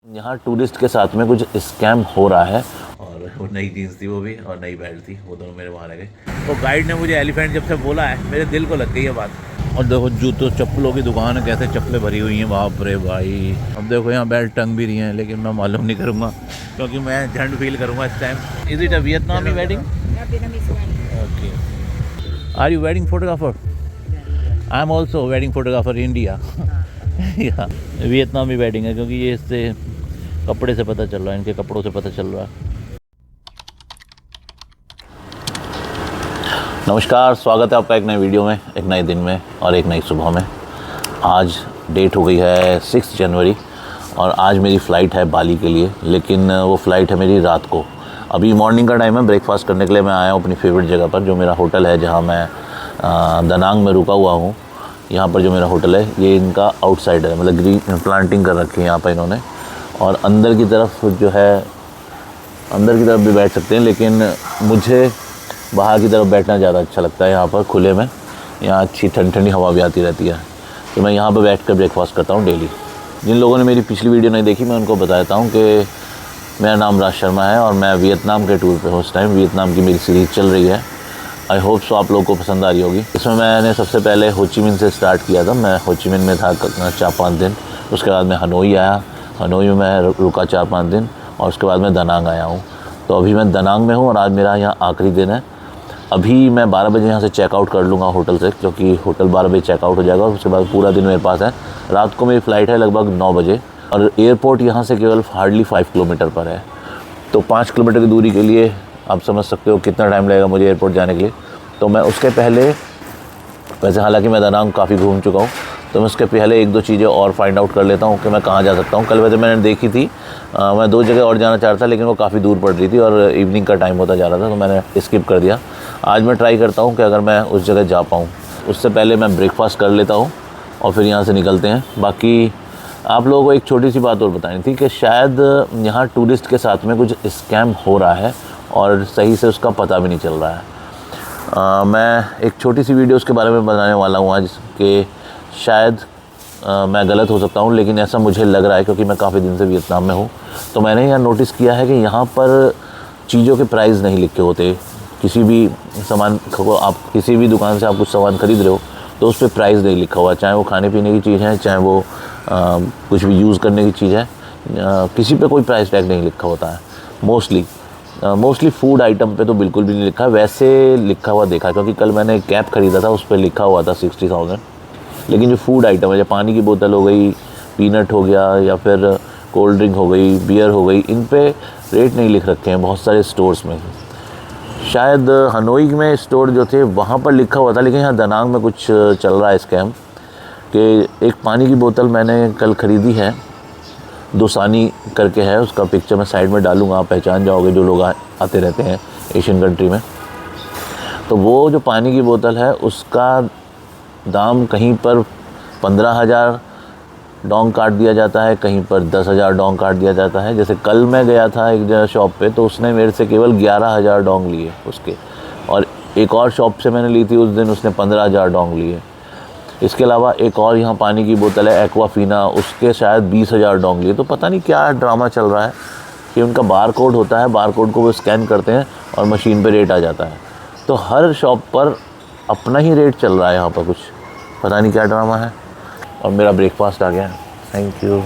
यहाँ टूरिस्ट के साथ में कुछ स्कैम हो रहा है। और वो नई जीन्स थी वो भी, और नई बेल्ट थी, वो दोनों मेरे वहाँ रह गए। तो गाइड ने मुझे एलिफेंट जब से बोला है, मेरे दिल को लग गई है बात। और देखो जूतों चप्पलों की दुकान है, कैसे चप्पलें भरी हुई हैं, बाप रे भाई। अब देखो यहाँ बेल्ट टंग भी रही हैं, लेकिन मैं मालूम नहीं करूँगा क्योंकि मैं झंड फील करूँगा इस time. Is it a Vietnamese wedding? Okay. Are you wedding photographer? I am also wedding photographer India. या वियतनामी वेडिंग है, क्योंकि ये इससे कपड़े से पता चल रहा है, इनके कपड़ों से पता चल रहा है। नमस्कार, स्वागत है आपका एक नए वीडियो में, एक नए दिन में और एक नई सुबह में। आज डेट हो गई है 6 जनवरी और आज मेरी फ़्लाइट है बाली के लिए, लेकिन वो फ़्लाइट है मेरी रात को। अभी मॉर्निंग का टाइम है, ब्रेकफास्ट करने के लिए मैं आया हूँ अपनी फेवरेट जगह पर, जो मेरा होटल है, जहाँ मैं दनांग में रुका हुआ हूँ। यहाँ पर जो मेरा होटल है ये इनका आउटसाइड है, मतलब ग्रीन प्लांटिंग कर रखी है यहाँ पर इन्होंने। और अंदर की तरफ जो है, अंदर की तरफ भी बैठ सकते हैं, लेकिन मुझे बाहर की तरफ बैठना ज़्यादा अच्छा लगता है। यहाँ पर खुले में, यहाँ अच्छी ठंडी ठंडी हवा भी आती रहती है, तो मैं यहाँ पर बैठकर ब्रेकफास्ट करता हूँ डेली। जिन लोगों ने मेरी पिछली वीडियो नहीं देखी, मैं उनको बताता हूँ कि मेरा नाम राज शर्मा है और मैं वियतनाम के टूर पे हूँ इस टाइम। वियतनाम की मेरी सीरीज़ चल रही है, आई होप सो आप लोगों को पसंद आ रही होगी। इसमें मैंने सबसे पहले हो ची मिन से स्टार्ट किया था। मैं हो ची मिन में था 4-5 दिन, उसके बाद मैं हनोई आया, हनोई में मैं रुका 4-5 दिन, और उसके बाद मैं दनांग आया हूँ। तो अभी मैं दनांग में हूँ और आज मेरा यहाँ आखिरी दिन है। अभी मैं 12 बजे यहाँ से चेकआउट कर लूँगा होटल से, क्योंकि होटल 12 बजे चेकआउट हो जाएगा और उसके बाद पूरा दिन मेरे पास है। रात को मेरी फ़्लाइट है लगभग 9 बजे और एयरपोर्ट यहाँ से केवल हार्डली 5 किलोमीटर पर है। तो 5 किलोमीटर की दूरी के लिए आप समझ सकते हो कितना टाइम लगेगा मुझे एयरपोर्ट जाने के लिए। तो मैं उसके पहले, वैसे हालांकि मैं दनांग काफ़ी घूम चुका हूँ, तो मैं उसके पहले 1-2 चीज़ें और फाइंड आउट कर लेता हूँ कि मैं कहाँ जा सकता हूँ। कल वैसे मैंने देखी थी, मैं 2 जगह और जाना चाह रहा था, लेकिन वो काफ़ी दूर पड़ रही थी और इवनिंग का टाइम होता जा रहा था, तो मैंने स्किप कर दिया। आज मैं ट्राई करता हूँ कि अगर मैं उस जगह जा पाऊँ। उससे पहले मैं ब्रेकफास्ट कर लेता हूँ और फिर यहाँ से निकलते हैं। बाकी आप लोगों को एक छोटी सी बात और बतानी थी कि शायद यहाँ टूरिस्ट के साथ में कुछ स्कैम हो रहा है और सही से उसका पता भी नहीं चल रहा है। मैं एक छोटी सी वीडियो उसके बारे में बताने वाला हूँ आज, कि शायद मैं गलत हो सकता हूँ, लेकिन ऐसा मुझे लग रहा है क्योंकि मैं काफ़ी दिन से वियतनाम में हूँ। तो मैंने यहाँ नोटिस किया है कि यहाँ पर चीज़ों के प्राइस नहीं लिखे होते। किसी भी सामान को, आप किसी भी दुकान से आप कुछ सामान खरीद रहे हो तो उस पर प्राइस नहीं लिखा हुआ, चाहे वो खाने पीने की चीज़ है, चाहे वो कुछ भी यूज़ करने की चीज़ है, किसी पे कोई प्राइस टैग नहीं लिखा होता है। मोस्टली फूड आइटम पे तो बिल्कुल भी नहीं लिखा है। वैसे लिखा हुआ देखा, क्योंकि कल मैंने एक कैप खरीदा था, उस पर लिखा हुआ था 60,000, लेकिन जो फूड आइटम है, जैसे पानी की बोतल हो गई, पीनट हो गया, या फिर कोल्ड ड्रिंक हो गई, बियर हो गई, इन पे रेट नहीं लिख रखे हैं बहुत सारे स्टोर्स में। शायद हनोई में स्टोर जो थे वहाँ पर लिखा हुआ था, लेकिन यहाँ दनांग में कुछ चल रहा है स्कैम। कि एक पानी की बोतल मैंने कल ख़रीदी है, दोसानी करके है, उसका पिक्चर मैं साइड में डालूंगा, आप पहचान जाओगे जो लोग आते रहते हैं एशियन कंट्री में। तो वो जो पानी की बोतल है उसका दाम कहीं पर 15,000 डोंग काट दिया जाता है, कहीं पर 10,000 डोंग काट दिया जाता है। जैसे कल मैं गया था एक जगह शॉप पे, तो उसने मेरे से केवल 11,000 डोंग लिए उसके, और एक और शॉप से मैंने ली थी उस दिन, उसने 15,000 डोंग लिए। इसके अलावा एक और यहाँ पानी की बोतल है एक्वाफीना, उसके शायद 20,000 डोंग लिए। तो पता नहीं क्या ड्रामा चल रहा है कि उनका बार कोड होता है, बार कोड को वो स्कैन करते हैं और मशीन पे रेट आ जाता है। तो हर शॉप पर अपना ही रेट चल रहा है यहाँ पर, कुछ पता नहीं क्या ड्रामा है। और मेरा ब्रेकफास्ट आ गया, thank you.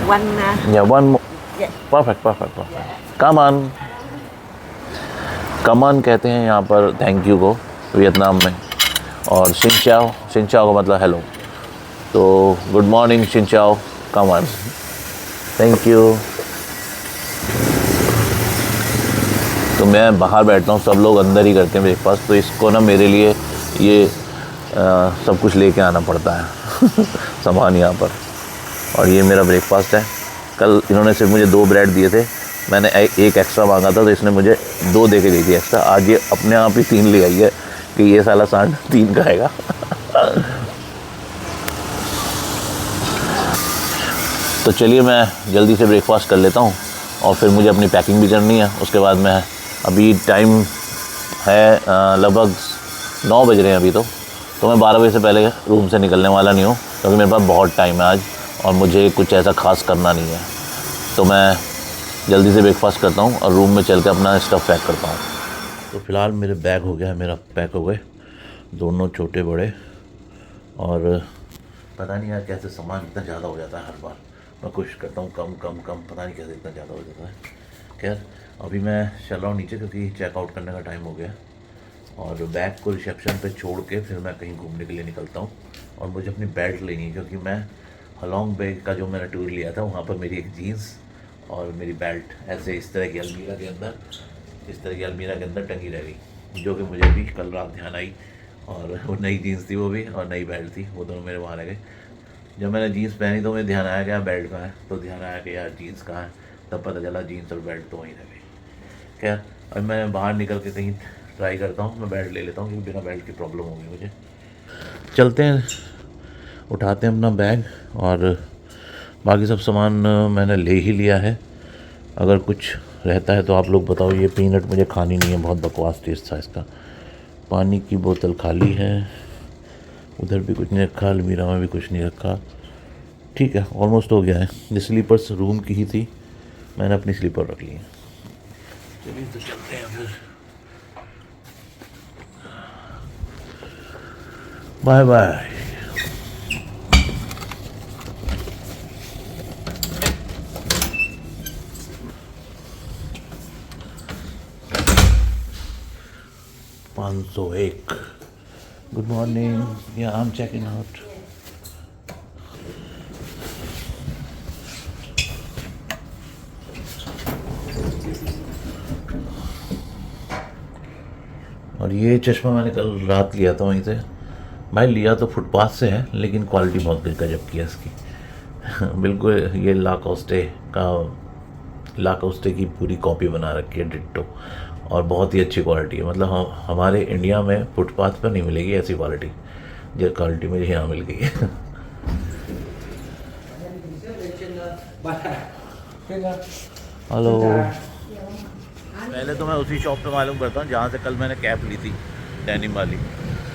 One perfect. Come on कहते हैं यहाँ पर थैंक यू को वियतनाम में, और शिनचाओ का मतलब हेलो। तो गुड मॉर्निंग शिनचाओ, कम ऑन, थैंक यू। तो मैं बाहर बैठता हूँ, सब लोग अंदर ही करते हैं ब्रेकफास्ट, तो इसको ना मेरे लिए ये सब कुछ लेके आना पड़ता है सामान यहाँ पर। और ये मेरा ब्रेकफास्ट है। कल इन्होंने सिर्फ मुझे 2 ब्रेड दिए थे, मैंने एक एक्स्ट्रा मांगा था, तो इसने मुझे 2 दे के दी थी एक्स्ट्रा। आज ये अपने आप ही 3 ले आई है कि ये साला सांड 3 खाएगा तो चलिए मैं जल्दी से ब्रेकफास्ट कर लेता हूँ और फिर मुझे अपनी पैकिंग भी करनी है। उसके बाद मैं, अभी टाइम है लगभग 9 बज रहे हैं अभी, तो तो मैं 12 बजे से पहले रूम से निकलने वाला नहीं हूँ, क्योंकि मेरे पास बहुत टाइम है आज और मुझे कुछ ऐसा ख़ास करना नहीं है। तो मैं जल्दी से ब्रेकफास्ट करता हूँ और रूम में चल के अपना स्टफ़ पैक करता हूँ। तो फ़िलहाल मेरे बैग हो गया है, मेरा पैक हो गए दोनों छोटे बड़े। और पता नहीं यार कैसे सामान इतना ज़्यादा हो जाता है हर बार। मैं कोशिश करता हूँ कम कम कम, पता नहीं कैसे इतना ज़्यादा हो जाता है। खैर अभी मैं चल रहा हूँ नीचे, क्योंकि चेकआउट करने का टाइम हो गया और बैग को रिसेप्शन पे छोड़ के फिर मैं कहीं घूमने के लिए निकलता हूँ। और मुझे अपनी बेल्ट लेनी है, क्योंकि मैं हलॉन्ग बे का जो मैंने टूर लिया था वहाँ पर मेरी एक जीन्स और मेरी बेल्ट ऐसे इस तरह की अलमीरा के अंदर टंगी रह गई, जो कि मुझे भी कल रात ध्यान आई। और वो नई जीन्स थी वो भी, और नई बेल्ट थी, वो दोनों मेरे वहाँ रह गए। जब मैंने जीन्स पहनी तो मुझे ध्यान आया कि यार बेल्ट कहाँ है, तो ध्यान आया कि यार जीन्स कहाँ है, तब पता चला जीन्स और बेल्ट तो वहीं रह गई। खैर अब मैं बाहर निकल के कहीं ट्राई करता हूँ, मैं बेल्ट ले लेता हूँ, क्योंकि बिना बेल्ट की प्रॉब्लम होगी मुझे। चलते हैं, उठाते हैं अपना बैग, और बाकी सब सामान मैंने ले ही लिया है। अगर कुछ रहता है तो आप लोग बताओ। ये पीनट मुझे खानी नहीं है, बहुत बकवास टेस्ट था इसका। पानी की बोतल खाली है, उधर भी कुछ नहीं रखा, अलमीरा में भी कुछ नहीं रखा। ठीक है, ऑलमोस्ट हो गया है। ये स्लीपर्स रूम की ही थी, मैंने अपनी स्लीपर रख ली है। चलिए तो चलते हैं फिर। Bye bye. एक गुड मॉर्निंग, या आई एम चेकिंग आउट। और ये चश्मा मैंने कल रात लिया था वहीं से। भाई लिया तो फुटपाथ से है, लेकिन क्वालिटी बहुत गजब की है इसकी। बिल्कुल ये लाकोस्टे की पूरी कॉपी बना रखी है, डिट्टो, और बहुत ही अच्छी क्वालिटी है। मतलब हमारे इंडिया में फुटपाथ पर नहीं मिलेगी ऐसी क्वालिटी, जो क्वालिटी मुझे यहाँ मिल गई है। हेलो। पहले तो मैं उसी शॉप पे मालूम करता हूँ जहाँ से कल मैंने कैप ली थी, डेनिम वाली,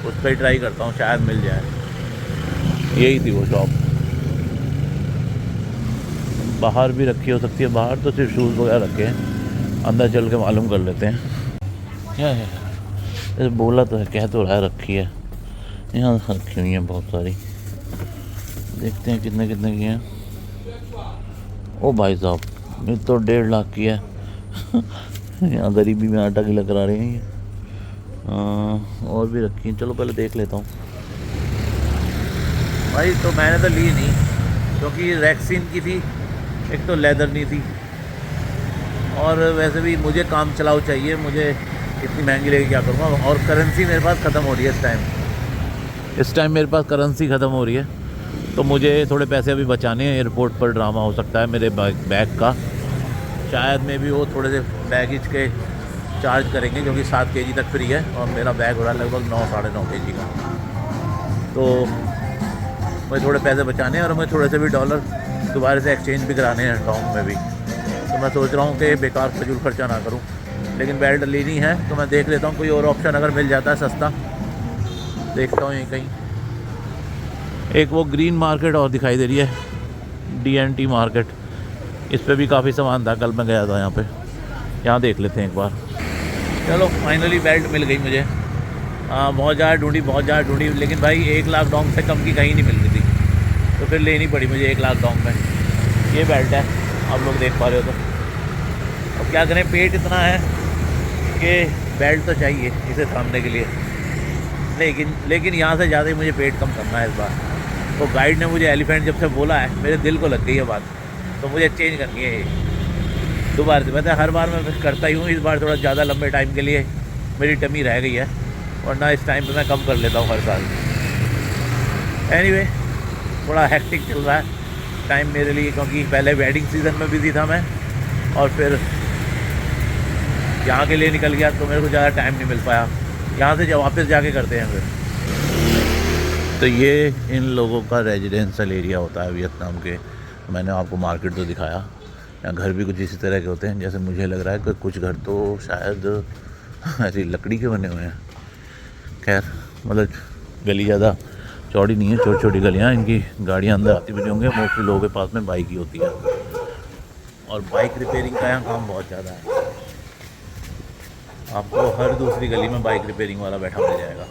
उस पर ही ट्राई करता हूँ, शायद मिल जाए। यही थी वो शॉप। बाहर भी रखी हो सकती है, बाहर तो सिर्फ शूज़ वगैरह रखे हैं, अंदर चल के मालूम कर लेते हैं। क्या है ऐसे बोला तो है, कह तो रहा है रखी है, यहाँ रखी हुई है बहुत सारी। देखते हैं कितने कितने की हैं। ओ भाई साहब, ये तो 1.5 लाख की है। यहाँ गरीबी में आटा गिला करा रहे हैं ये। और भी रखी हैं, चलो पहले देख लेता हूँ। भाई तो मैंने तो ली नहीं, क्योंकि रैक्सीन की थी, एक तो लेदर नहीं थी, और वैसे भी मुझे काम चलाओ चाहिए, मुझे इतनी महंगी लेके क्या करूँगा। और करेंसी मेरे पास ख़त्म हो रही है इस टाइम मेरे पास करेंसी ख़त्म हो रही है, तो मुझे थोड़े पैसे अभी बचाने हैं। एयरपोर्ट पर ड्रामा हो सकता है मेरे बैग का, शायद में भी वो थोड़े से बैगेज के चार्ज करेंगे, क्योंकि 7 kg तक फ्री है और मेरा बैग हो रहा है लगभग 9 साढ़े 9 kg का। तो मुझे थोड़े पैसे बचाने हैं, और मुझे थोड़े से भी डॉलर दोबारा से एक्सचेंज भी कराने हैं टोंक में भी। तो मैं सोच रहा हूँ कि बेकार फजूल खर्चा ना करूँ, लेकिन बेल्ट लेनी है तो मैं देख लेता हूँ कोई और ऑप्शन अगर मिल जाता है सस्ता, देखता हूँ। यहीं कहीं एक वो ग्रीन मार्केट और दिखाई दे रही है, DNT मार्केट, इस पे भी काफ़ी सामान था, कल मैं गया था यहाँ पे, यहाँ देख लेते हैं एक बार। चलो फाइनली बेल्ट मिल गई मुझे। बहुत ज़्यादा ढूंढी, लेकिन भाई 1 लाख डोंग से कम की कहीं नहीं मिल रही थी, तो फिर लेनी पड़ी मुझे 1 लाख डोंग में। ये बेल्ट है, आप लोग देख पा रहे हो। तो अब क्या करें, पेट इतना है कि बेल्ट तो चाहिए इसे थामने के लिए, लेकिन यहाँ से ज़्यादा ही मुझे पेट कम करना है इस बार। तो गाइड ने मुझे एलिफेंट जब से बोला है, मेरे दिल को लग गई है बात, तो मुझे चेंज करनी है ये दोबारा से। वैसे हर बार मैं करता ही हूँ, इस बार थोड़ा ज़्यादा लंबे टाइम के लिए मेरी टमी रह गई है, वरना इस टाइम पे मैं कम कर लेता हूँ हर साल। एनीवे, थोड़ा हेक्टिक चल रहा है टाइम मेरे लिए, क्योंकि पहले वेडिंग सीज़न में बिज़ी था मैं, और फिर यहाँ के लिए निकल गया, तो मेरे को ज़्यादा टाइम नहीं मिल पाया। यहाँ से जब वापस जाके करते हैं फिर। तो ये इन लोगों का रेजिडेंशियल एरिया होता है वियतनाम के। मैंने आपको मार्केट तो दिखाया, यहाँ घर भी कुछ इसी तरह के होते हैं। जैसे मुझे लग रहा है कि कुछ घर तो शायद ऐसी लकड़ी के बने हुए हैं। खैर मतलब गली ज़्यादा चौड़ी नहीं है, छोटी छोटी गलियाँ, इनकी गाड़ियाँ अंदर आती भी नहीं होंगे। मोस्टली लोगों के पास में बाइक ही होती है और बाइक रिपेयरिंग का यहाँ काम बहुत ज़्यादा है। आपको हर दूसरी गली में बाइक रिपेयरिंग वाला बैठा मिल जाएगा,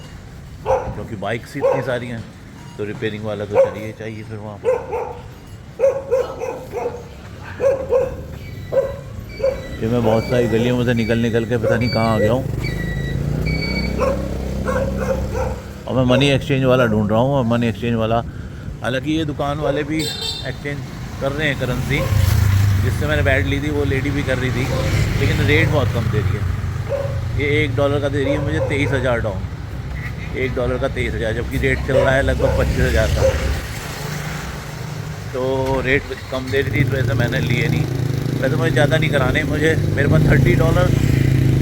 क्योंकि बाइक्स ही इतनी सारी हैं तो रिपेयरिंग वाला तो चाहिए चाहिए फिर वहाँ पर। ये मैं बहुत सारी गलियों में से निकल के पता नहीं कहाँ आ गया हूँ और मैं मनी एक्सचेंज वाला ढूंढ रहा हूँ। और मनी एक्सचेंज वाला, हालांकि ये दुकान वाले भी एक्सचेंज कर रहे हैं करेंसी, जिससे मैंने बैट ली थी वो लेडी भी कर रही थी, लेकिन रेट बहुत कम दे रही है। ये $1 का दे रही है मुझे $23,000 $1 का 23,000, जबकि रेट चल रहा है लगभग 25,000 का। तो रेट कम दे रही थी तो वैसे मैंने लिए नहीं। वैसे मुझे ज़्यादा नहीं कराने, मेरे पास $30,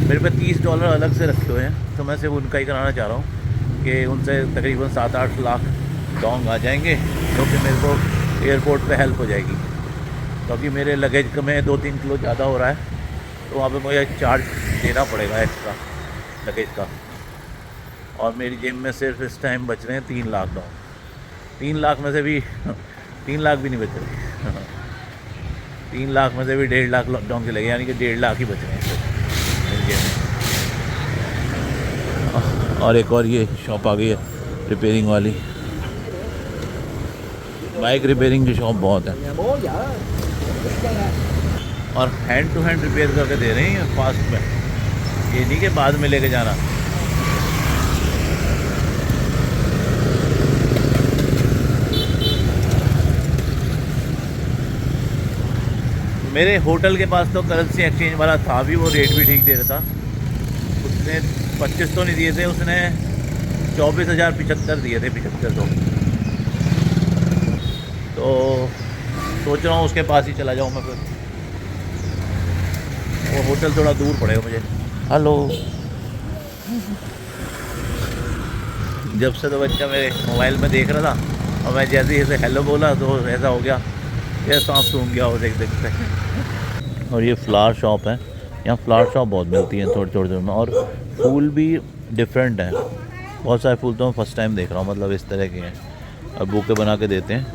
मेरे पे $30 अलग से रखे हुए हैं, तो मैं सिर्फ उनका ही कराना चाह रहा हूँ कि उनसे तकरीबन 7-8 लाख डोंग आ जाएंगे, जो कि मेरे को एयरपोर्ट पे हेल्प हो जाएगी। क्योंकि मेरे लगेज में 2-3 किलो ज़्यादा हो रहा है, तो वहाँ पे मुझे चार्ज देना पड़ेगा एक्स्ट्रा लगेज का। और मेरी जेब में सिर्फ इस टाइम बच रहे हैं 3 लाख डोंग। 3 लाख में से भी 3 लाख भी नहीं बच रहे 3 लाख में से भी 1.5 लाख डोंग चले गए, यानी कि 1.5 लाख ही बच रहे हैं मेरी जेब में। और एक और ये शॉप आ गई है रिपेयरिंग वाली, बाइक रिपेयरिंग की शॉप बहुत है और हैंड टू हैंड रिपेयर करके दे रहे हैं फास्ट में, ये नहीं कि बाद में लेके जाना। मेरे होटल के पास तो करेंसी एक्सचेंज वाला था भी, वो रेट भी ठीक दे रहा था। उसने 25 तो नहीं दिए थे, उसने 24,075 दिए थे, 7500। तो सोच रहा हूँ उसके पास ही चला जाऊँ मैं फिर, वो होटल थोड़ा दूर पड़ेगा मुझे। हेलो, जब से तो बच्चा मेरे मोबाइल में देख रहा था और मैं जैसे ही इसे हेलो बोला तो ऐसा हो गया ये सांप सूंघ गया वो देख देखते। और ये फ्लावर शॉप है, यहाँ फ्लावर शॉप बहुत मिलती है थोड़ी थोड़ी देर में, और फूल भी डिफरेंट हैं। बहुत सारे फूल तो मैं फर्स्ट टाइम देख रहा हूँ, मतलब इस तरह के हैं और बुके बना के देते हैं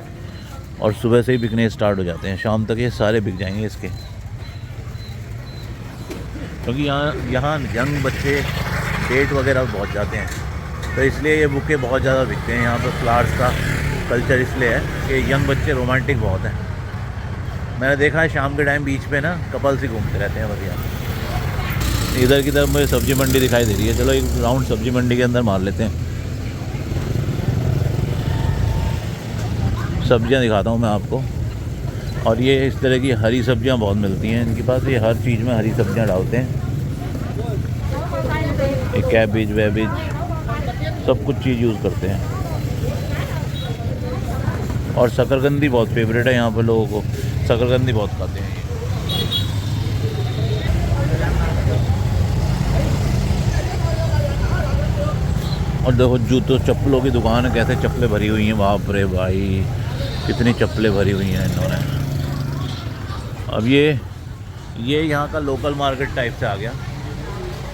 और सुबह से ही बिकने स्टार्ट हो जाते हैं, शाम तक ये सारे बिक जाएंगे इसके। क्योंकि यहाँ यंग बच्चे डेट वगैरह बहुत जाते हैं, तो इसलिए ये बुके बहुत ज़्यादा बिकते हैं। यहाँ पर फ्लावर्स का कल्चर इसलिए है कि यंग बच्चे रोमांटिक बहुत हैं। मैंने देखा है शाम के टाइम बीच पे ना कपल्स ही घूमते रहते हैं बढ़िया। इधर की तरफ मुझे सब्ज़ी मंडी दिखाई दे रही है, चलो एक राउंड सब्ज़ी मंडी के अंदर मार लेते हैं। सब्जियां दिखाता हूँ मैं आपको। और ये इस तरह की हरी सब्जियां बहुत मिलती हैं इनके पास, ये हर चीज़ में हरी सब्जियां डालते हैं। ये कैबिज वैबिज सब कुछ चीज़ यूज़ करते हैं। और शकरकंदी बहुत फेवरेट है यहाँ पर लोगों को, शकरकंदी बहुत खाते हैं। और देखो जूतों चप्पलों की दुकान है, कैसे चप्पलें भरी हुई हैं, बाप रे भाई कितनी चप्पलें भरी हुई हैं इन्होंने। अब ये यहाँ का लोकल मार्केट टाइप से आ गया,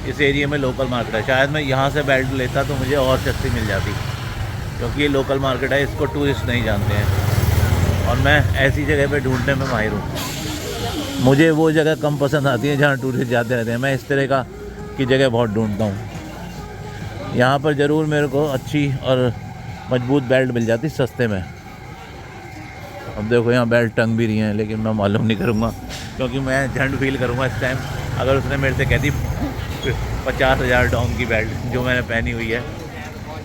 इस एरिया में लोकल मार्केट है। शायद मैं यहाँ से बेल्ट लेता तो मुझे और सस्ती मिल जाती, क्योंकि ये लोकल मार्केट है, इसको टूरिस्ट नहीं जानते हैं और मैं ऐसी जगह पे ढूंढने में माहिर हूँ। मुझे वो जगह कम पसंद आती है जहाँ टूरिस्ट जाते रहते हैं, मैं इस तरह की जगह बहुत ढूंढता हूँ। यहाँ पर ज़रूर मेरे को अच्छी और मजबूत बेल्ट मिल जाती सस्ते में। अब देखो यहाँ बेल्ट टंग भी रही हैं, लेकिन मैं मालूम नहीं करूँगा क्योंकि मैं झंड फील करूँगा इस टाइम अगर उसने मेरे से कह दी 50,000 डोंग की बेल्ट जो मैंने पहनी हुई है।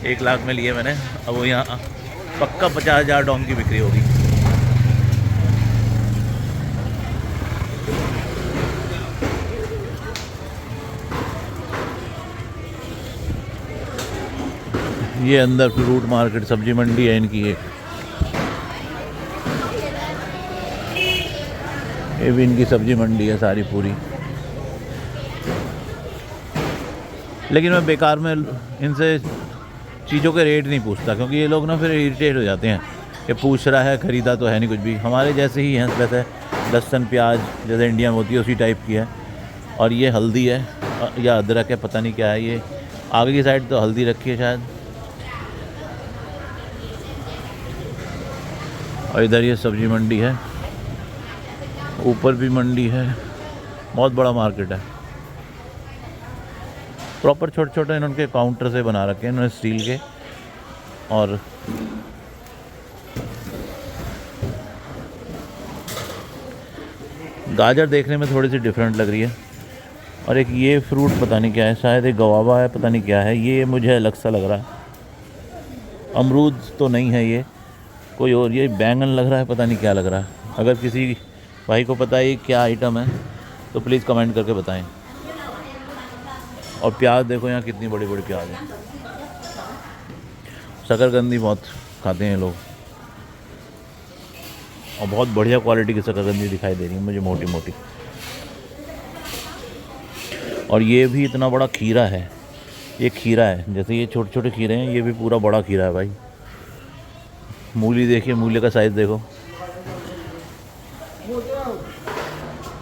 1 लाख में लिए मैंने, अब वो यहाँ पक्का 50,000 डोंग की बिक्री होगी। ये अंदर फ्रूट मार्केट सब्जी मंडी है इनकी एक, ये भी इनकी सब्जी मंडी है सारी पूरी। लेकिन मैं बेकार में इनसे चीज़ों के रेट नहीं पूछता, क्योंकि ये लोग ना फिर इरिटेट हो जाते हैं कि पूछ रहा है, ख़रीदा तो है नहीं कुछ भी। हमारे जैसे ही हैं वैसे, लहसुन प्याज जैसे इंडिया में होती है उसी टाइप की है। और ये हल्दी है या अदरक है, पता नहीं क्या है। ये आगे की साइड तो हल्दी रखी है शायद, और इधर ये सब्जी मंडी है, ऊपर भी मंडी है, बहुत बड़ा मार्केट है। प्रॉपर छोटे छोटे इन्होंने काउंटर से बना रखे हैं इन्होंने स्टील के। और गाजर देखने में थोड़ी सी डिफरेंट लग रही है। और एक ये फ्रूट पता नहीं क्या है, शायद एक गवावा है, पता नहीं क्या है ये, मुझे अलग सा लग रहा है। अमरूद तो नहीं है ये, कोई और, ये बैंगन लग रहा है, पता नहीं क्या लग रहा है। अगर किसी भाई को पता है क्या आइटम है तो प्लीज़ कमेंट करके बताएं। और प्याज देखो यहाँ कितनी बड़ी बड़ी प्याज है। शकरकंदी बहुत खाते हैं लोग, और बहुत बढ़िया क्वालिटी की शकरकंदी दिखाई दे रही है मुझे, मोटी मोटी। और ये भी इतना बड़ा खीरा है, ये खीरा है, जैसे ये छोटे छोटे खीरे हैं, ये भी पूरा बड़ा खीरा है भाई। मूली देखिए, मूली का साइज़ देखो।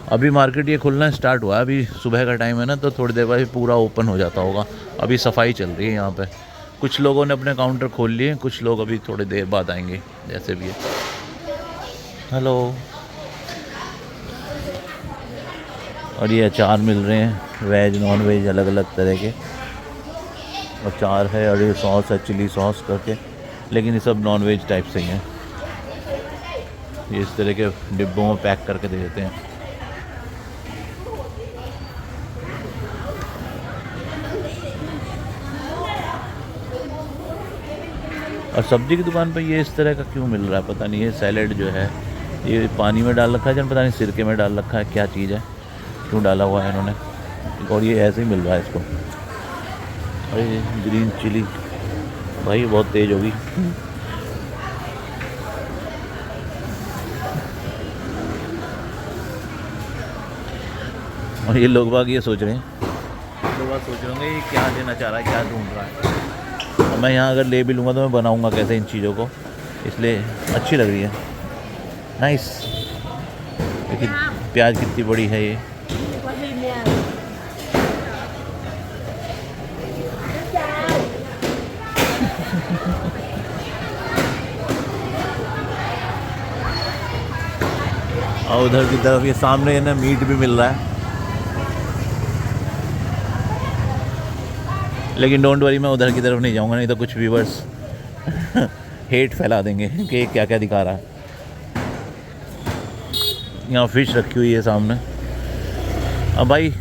अभी मार्केट ये खुलना स्टार्ट हुआ है, अभी सुबह का टाइम है ना, तो थोड़ी देर बाद पूरा ओपन हो जाता होगा। अभी सफाई चल रही है यहाँ पे, कुछ लोगों ने अपने काउंटर खोल लिए, कुछ लोग अभी थोड़ी देर बाद आएंगे, जैसे भी है। हेलो। और ये अचार मिल रहे हैं, वेज नॉन वेज अलग अलग तरह के अचार है। और ये सॉस है, चिली सॉस करके, लेकिन ये सब नॉन वेज टाइप से ही हैं। ये इस तरह के डिब्बों में पैक करके दे देते हैं। और सब्जी की दुकान पर ये इस तरह का क्यों मिल रहा है पता नहीं। ये सैलेड जो है ये पानी में डाल रखा है, जन पता नहीं सिरके में डाल रखा है, क्या चीज़ है, क्यों डाला हुआ है इन्होंने। और ये ऐसे ही मिल रहा है इसको। और ये ग्रीन चिली भाई बहुत तेज़ होगी। और ये लोग बाग ये सोच रहे हैं, लोग बाग सोच रहे होंगे ये क्या लेना चाह रहा है, क्या ढूंढ रहा है। और मैं यहाँ अगर ले भी लूँगा तो मैं बनाऊँगा कैसे इन चीज़ों को, इसलिए अच्छी लग रही है, नाइस। लेकिन प्याज कितनी बड़ी है ये। और उधर की तरफ ये सामने है ना, मीट भी मिल रहा है। लेकिन डोंट वरी, मैं उधर की तरफ नहीं जाऊंगा, नहीं तो कुछ व्यूअर्स हेट फैला देंगे कि क्या क्या दिखा रहा है। यहाँ फ़िश रखी हुई है सामने अब भाई।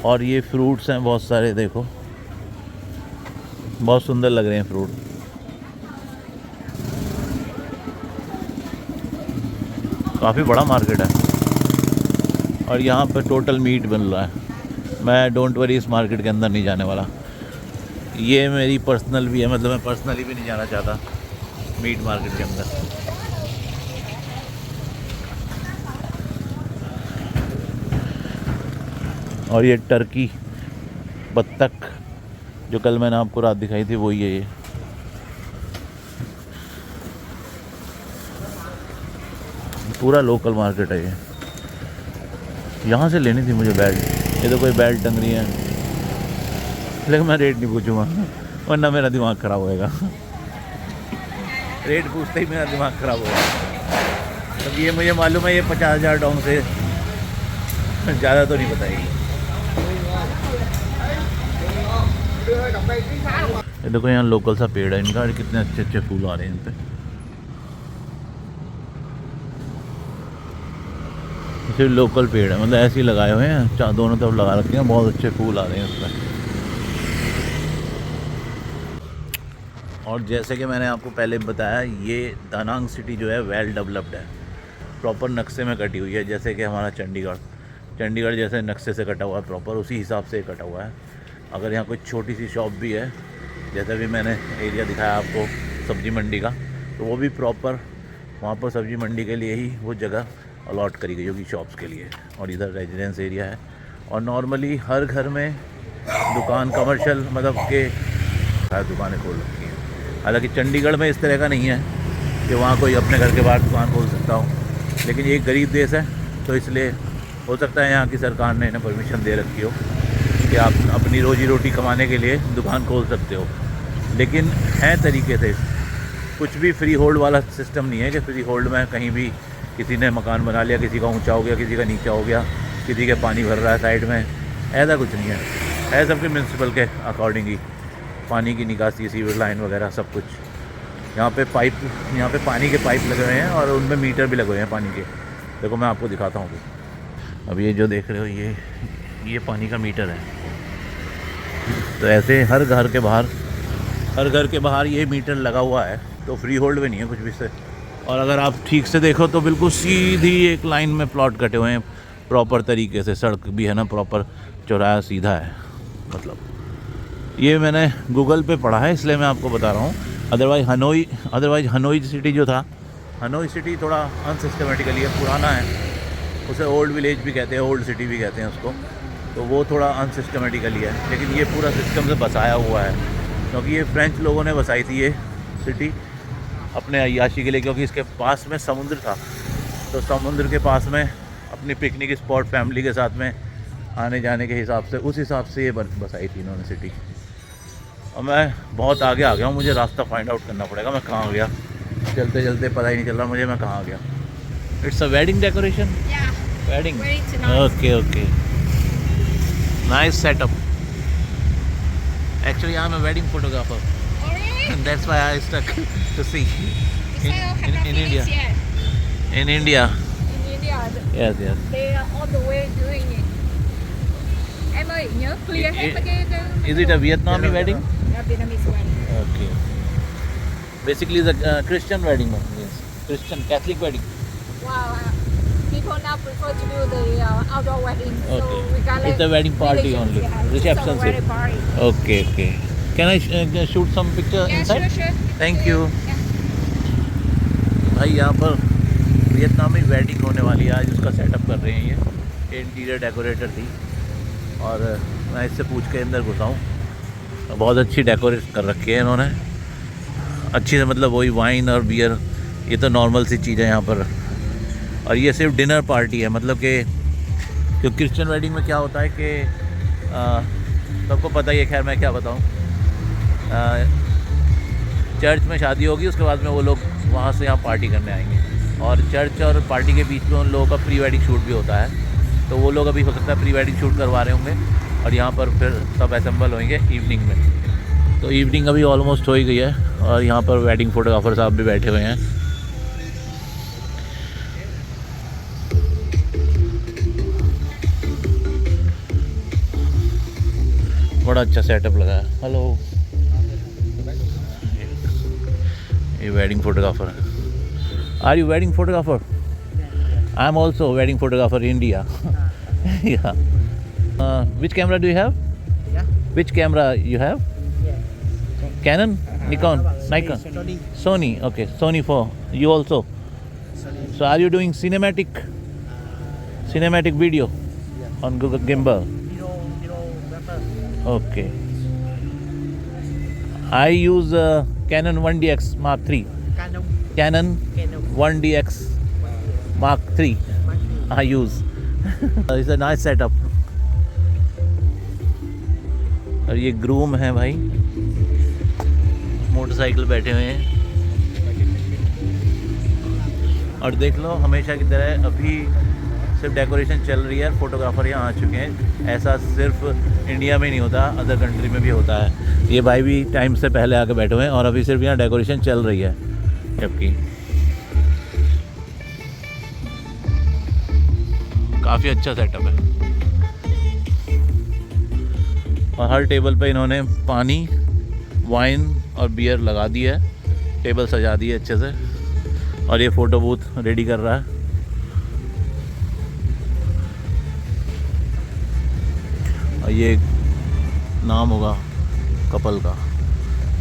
और ये फ्रूट्स हैं बहुत सारे, देखो बहुत सुंदर लग रहे हैं फ्रूट। काफ़ी बड़ा मार्केट है। और यहाँ पर टोटल मीट बन रहा है। मैं डोंट वरी इस मार्केट के अंदर नहीं जाने वाला, ये मेरी पर्सनल भी है, मतलब मैं पर्सनली भी नहीं जाना चाहता मीट मार्केट के अंदर। और ये टर्की बत्तख जो कल मैंने आपको रात दिखाई थी वही है ये। पूरा लोकल मार्केट है ये। यहाँ से लेनी थी मुझे बेल्ट, ये तो कोई बेल्ट टंग रही है, लेकिन मैं रेट नहीं पूछूंगा वरना मेरा दिमाग ख़राब होएगा। रेट पूछते ही मेरा दिमाग ख़राब होगा। तब ये मुझे मालूम है ये 50,000 डोंग से ज़्यादा तो नहीं बताएगी। ये देखो यहाँ लोकल सा पेड़ है इनका, कितने अच्छे अच्छे फूल आ रहे हैं इन पे। सिर्फ लोकल पेड़ है, मतलब ऐसे ही लगाए हुए हैं, दोनों तरफ लगा रखे हैं, बहुत अच्छे फूल आ रहे हैं उसमें। और जैसे कि मैंने आपको पहले बताया, ये दानांग सिटी जो है वेल डेवलप्ड है, प्रॉपर नक्शे में कटी हुई है। जैसे कि हमारा चंडीगढ़ जैसे नक्शे से कटा हुआ है, प्रॉपर उसी हिसाब से कटा हुआ है। अगर यहाँ कोई छोटी सी शॉप भी है, जैसे भी मैंने एरिया दिखाया आपको सब्ज़ी मंडी का, तो वो भी प्रॉपर वहाँ पर सब्ज़ी मंडी के लिए ही वो जगह अलॉट करी गई होगी शॉप्स के लिए। और इधर रेजिडेंस एरिया है। और नॉर्मली हर घर में दुकान, कमर्शियल मतलब के दुकानें खोल रखी हैं। हालांकि चंडीगढ़ में इस तरह का नहीं है कि वहाँ कोई अपने घर के बाहर दुकान खोल सकता हो, लेकिन ये गरीब देश है तो इसलिए हो सकता है यहाँ की सरकार ने इन्हें परमिशन दे रखी हो कि आप अपनी रोजी रोटी कमाने के लिए दुकान खोल सकते हो। लेकिन है तरीके से कुछ भी फ्री होल्ड वाला सिस्टम नहीं है कि फ्री होल्ड में कहीं भी किसी ने मकान बना लिया, किसी का ऊंचा हो गया, किसी का नीचा हो गया, किसी के पानी भर रहा है साइड में, ऐसा कुछ नहीं है सबके म्यूनसिपल के अकॉर्डिंग ही पानी की निकासी, सीवर लाइन वगैरह सब कुछ। यहाँ पे पानी के पाइप लगे हुए हैं और उनमें मीटर भी लगे हुए हैं पानी के। देखो मैं आपको दिखाता हूँ। अब ये जो देख रहे हो ये पानी का मीटर है। तो ऐसे हर घर के बाहर ये मीटर लगा हुआ है, तो फ्री होल्ड में नहीं है कुछ भी से। और अगर आप ठीक से देखो तो बिल्कुल सीधी एक लाइन में प्लॉट कटे हुए हैं प्रॉपर तरीके से, सड़क भी है ना प्रॉपर, चौराहा सीधा है। मतलब ये मैंने गूगल पे पढ़ा है इसलिए मैं आपको बता रहा हूँ। अदरवाइज हनोई सिटी जो था, हनोई सिटी थोड़ा अनसिस्टमेटिकली है, पुराना है, उसे ओल्ड विलेज भी कहते हैं, ओल्ड सिटी भी कहते हैं उसको, तो वो थोड़ा अनसिस्टमेटिकली है। लेकिन ये पूरा सिस्टम से बसाया हुआ है, क्योंकि ये फ्रेंच लोगों ने बसाई थी ये सिटी अपने अय्याशी के लिए, क्योंकि इसके पास में समुद्र था। तो समुद्र के पास में अपनी पिकनिक स्पॉट फैमिली के साथ में आने जाने के हिसाब से, उस हिसाब से ये बसाई थी इन्होंने सिटी। और मैं बहुत आगे आ गया हूँ, मुझे रास्ता फाइंड आउट करना पड़ेगा मैं कहाँ गया। चलते चलते पता ही नहीं चल रहा मुझे मैं कहाँ गया। It's a wedding decoration, wedding, okay, nice setup. Actually, I'm a wedding photographer. Oh, really? And that's why I stuck to see So in India. In India. In India, Yes. they are all the way doing it. Em ơi, nhớ clear hết cái Is it a Vietnamese wedding? Yeah, Vietnamese wedding. Okay. Basically, the Christian wedding, yes. Christian Catholic wedding. Wow. People now prefer to do the outdoor wedding. So Okay. we got It's a wedding party only. Yeah, it's Reception a wedding party. Okay. Can I shoot some picture Yeah, inside? sure. Thank you. Yeah. भाई यहाँ पर वियतनामी wedding होने वाली है आज, उसका setup कर रहे हैं ये इंटीरियर डेकोरेटर थी। और मैं इससे पूछ के अंदर घुसा हूँ। बहुत अच्छी डेकोरेट कर रखी है इन्होंने, अच्छी से, मतलब वही वाइन और बियर, ये तो नॉर्मल सी चीज़ है यहाँ पर। और ये सिर्फ डिनर पार्टी है, मतलब कि जो क्रिश्चियन वेडिंग में क्या होता है कि सबको पता ही है, खैर मैं क्या बताऊँ, चर्च में शादी होगी, उसके बाद में वो लोग वहाँ से यहाँ पार्टी करने आएंगे, और चर्च और पार्टी के बीच में उन लोगों का प्री वेडिंग शूट भी होता है। तो वो लोग अभी हो सकता है प्री वेडिंग शूट करवा रहे होंगे और यहाँ पर फिर सब असेंबल होंगे इवनिंग में। तो इवनिंग अभी ऑलमोस्ट हो ही गई है और यहाँ पर वेडिंग फोटोग्राफर साहब भी बैठे हुए हैं। बड़ा अच्छा सेटअप लगा है। हेलो, ये वेडिंग फोटोग्राफर है। Are you wedding photographer? I am also wedding photographer in India. Yeah. Which camera do you have? Yeah. Which camera you have? Yeah. Canon, Nikon, Nikon, Sony. Okay, Sony 4. You also. So are you doing cinematic video on Google Gimbal? Video better. Okay. I use Canon 1DX Mark III. Canon 1DX Mark III. I use. It's a nice setup. और ये groom है भाई, motorcycle बैठे हुए हैं। और देख लो हमेशा की तरह अभी सिर्फ डेकोरेशन चल रही है, फोटोग्राफर यहाँ आ चुके हैं। ऐसा सिर्फ इंडिया में नहीं होता, अदर कंट्री में भी होता है। ये भाई भी टाइम से पहले आके बैठे हुए हैं और अभी सिर्फ यहाँ डेकोरेशन चल रही है। जबकि काफ़ी अच्छा सेटअप है और हर टेबल पे इन्होंने पानी, वाइन और बियर लगा दी है, टेबल सजा दी है अच्छे से। और ये फ़ोटो बूथ रेडी कर रहा है। और ये नाम होगा कपल का,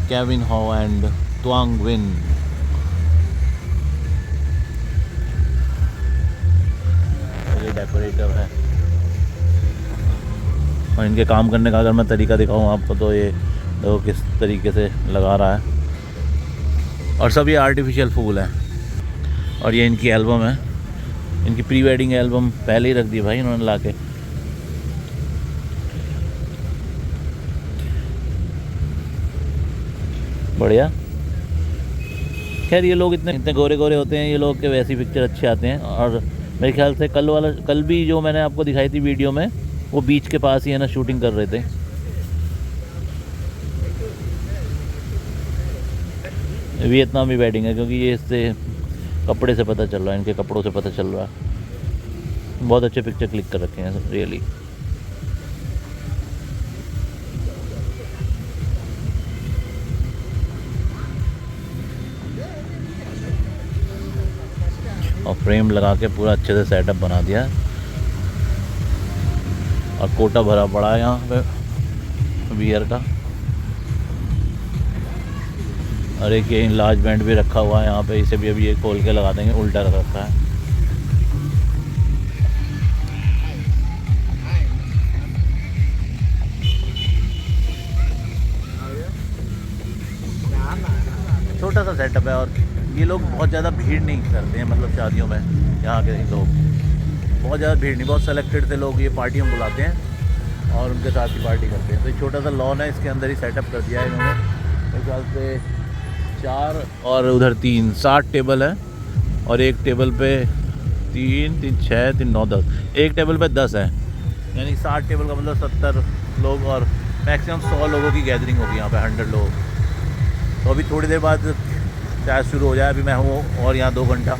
केविन हॉ एंड त्वांग विन। ये डेकोरेटर है और इनके काम करने का अगर मैं तरीका दिखाऊं आपको तो ये देखो किस तरीके से लगा रहा है। और सब ये आर्टिफिशियल फूल हैं। और ये इनकी एल्बम है, इनकी प्री वेडिंग एल्बम पहले ही रख दी भाई इन्होंने ला के। बढ़िया। खैर ये लोग इतने इतने गोरे गोरे होते हैं ये लोग के वैसी पिक्चर अच्छे आते हैं। और मेरे ख्याल से कल भी जो मैंने आपको दिखाई थी वीडियो में, वो बीच के पास ही है ना शूटिंग कर रहे थे। वियतनामी वेडिंग है, क्योंकि ये इससे कपड़े से पता चल रहा है, इनके कपड़ों से पता चल रहा है। बहुत अच्छे पिक्चर क्लिक कर रखे हैं सब रियली। और फ्रेम लगा के पूरा अच्छे से सेटअप बना दिया। और कोटा भरा पड़ा है यहाँ पे बियर का। और एक ये लार्ज बैंड भी रखा हुआ है यहाँ पे, इसे भी अभी ये खोल के लगा देंगे, उल्टा रख रखा है। छोटा सा सेटअप है। और ये लोग बहुत ज़्यादा भीड़ नहीं करते हैं, मतलब शादियों में यहाँ के लोग बहुत ज़्यादा भीड़ नहीं, बहुत सेलेक्टेड से लोग ये पार्टियों में बुलाते हैं और उनके साथ ही पार्टी करते हैं। तो एक छोटा सा लॉन है, इसके अंदर ही सेटअप कर दिया है इन्होंने। मेरे ख्याल से 4 और उधर 3 60 टेबल है। और एक टेबल पे 3 3 6 3 9 10, एक टेबल पे 10 है, यानी 60 टेबल का मतलब 70 लोग। और मैक्सिमम 100 लोगों की गैदरिंग होगी यहाँ पे, 100 लोग। तो अभी थोड़ी देर बाद शायद शुरू हो जाए। अभी मैं हूँ और यहाँ 2 घंटा,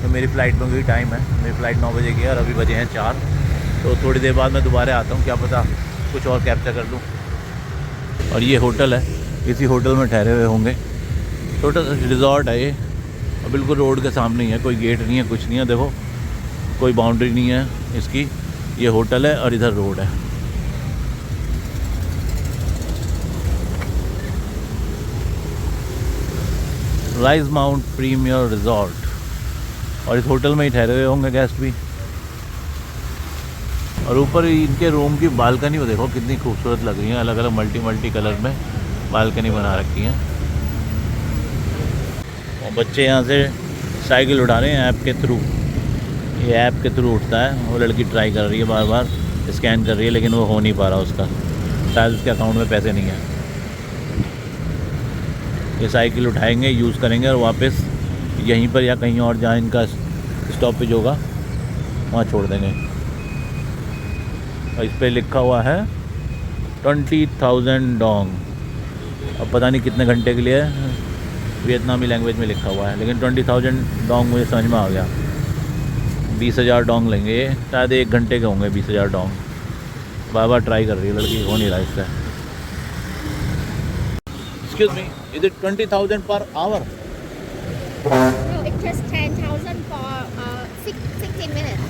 तो मेरी फ़्लाइट में भी टाइम है। मेरी फ़्लाइट 9 बजे की है और अभी बजे हैं 4। तो थोड़ी देर बाद मैं दोबारा आता हूँ, क्या पता कुछ और कैप्चर कर लूँ। और ये होटल है, इसी होटल में ठहरे हुए होंगे। छोटा सा रिजॉर्ट है ये, और बिल्कुल रोड के सामने ही है, कोई गेट नहीं है, कुछ नहीं है। देखो कोई बाउंड्री नहीं है इसकी। ये होटल है और इधर रोड है। Rise mount premier resort. और इस होटल में ही ठहरे हुए होंगे गेस्ट भी। और ऊपर इनके रूम की बालकनी वो देखो कितनी खूबसूरत लग रही है, अलग अलग मल्टी कलर में बालकनी बना रखी है। और बच्चे यहाँ से साइकिल उठा रहे हैं ऐप के थ्रू। ये ऐप के थ्रू उठता है। वो लड़की ट्राई कर रही है, बार बार स्कैन कर रही है, लेकिन वो हो नहीं पा रहा उसका, शायद उसके अकाउंट में पैसे नहीं है। ये साइकिल उठाएंगे, यूज़ करेंगे और वापस यहीं पर या कहीं और जहाँ इनका स्टॉपेज होगा वहाँ छोड़ देंगे। और इस पर लिखा हुआ है 20,000 डोंग। अब पता नहीं कितने घंटे के लिए है, वियतनामी लैंग्वेज में लिखा हुआ है, लेकिन 20,000 डोंग मुझे समझ में आ गया। 20,000 डोंग लेंगे ये, शायद 1 घंटे के होंगे 20,000 डोंग। बार बार ट्राई कर रही है लड़की, हो नहीं रहा इससे। Excuse me, is it 20,000 per hour? No, it's just 10,000 for 16 minutes.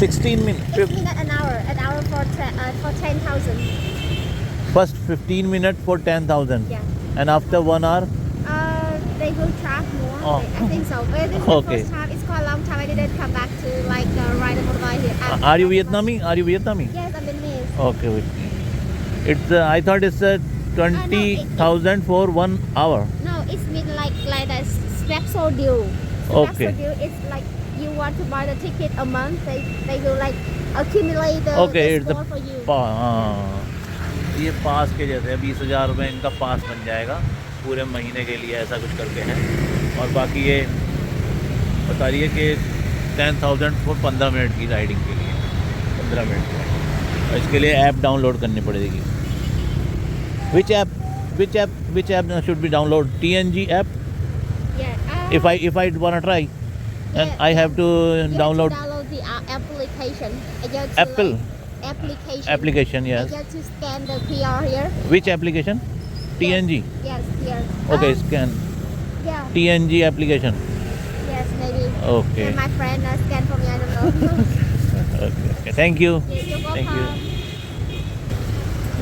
16 minutes. 8 minutes an hour for 10,000. First 15 minutes for 10,000. Yeah. And after 1 hour? They will charge more. Oh. I think so. But this is Okay. the first time. It's quite a long time. I didn't come back to like ride a motorbike here. Are you Vietnamese? Are you Vietnamese? Yes, I'm Vietnamese. Okay, wait. It's I thought it's 20,000 for 1 hour. No, it's been like that special deal. Okay. Special deal. It's like you want to buy the ticket a month. They will like accumulate the Okay, the it's the score for you. हाँ, ये पास के जैसे 20,000 में इनका पास बन जाएगा पूरे महीने के लिए, ऐसा कुछ करके हैं। और बाकी ये बता रही है कि 10,000 for 15 मिनट की राइडिंग के लिए, 15 मिनट की। और इसके लिए ऐप डाउनलोड करनी पड़ेगी। Which app should be download? TNG app. Yeah. If I wanna try, and I have to You download have to download the application. You have to, Apple like, application. application. Yes. You have to scan the QR here. Which application? TNG. Yes, here. Okay, scan Yeah. TNG application. Yes, maybe. Okay. And my friend scanned for me. I don't know. Okay. Thank you. Yeah, you're Thank you. welcome.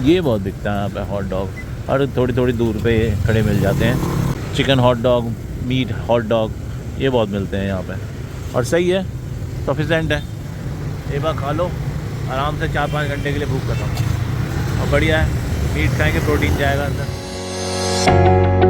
ये बहुत बिकता है यहाँ पे hot dog. और थोड़ी थोड़ी दूर पे खड़े मिल जाते हैं। Chicken hot dog, meat hot dog, ये बहुत मिलते हैं यहाँ पे। और सही है, सफिशेंट है, एक बार खा लो आराम से, 4-5 घंटे के लिए भूख खत्म। और बढ़िया है, मीट खाएंगे प्रोटीन जाएगा अंदर।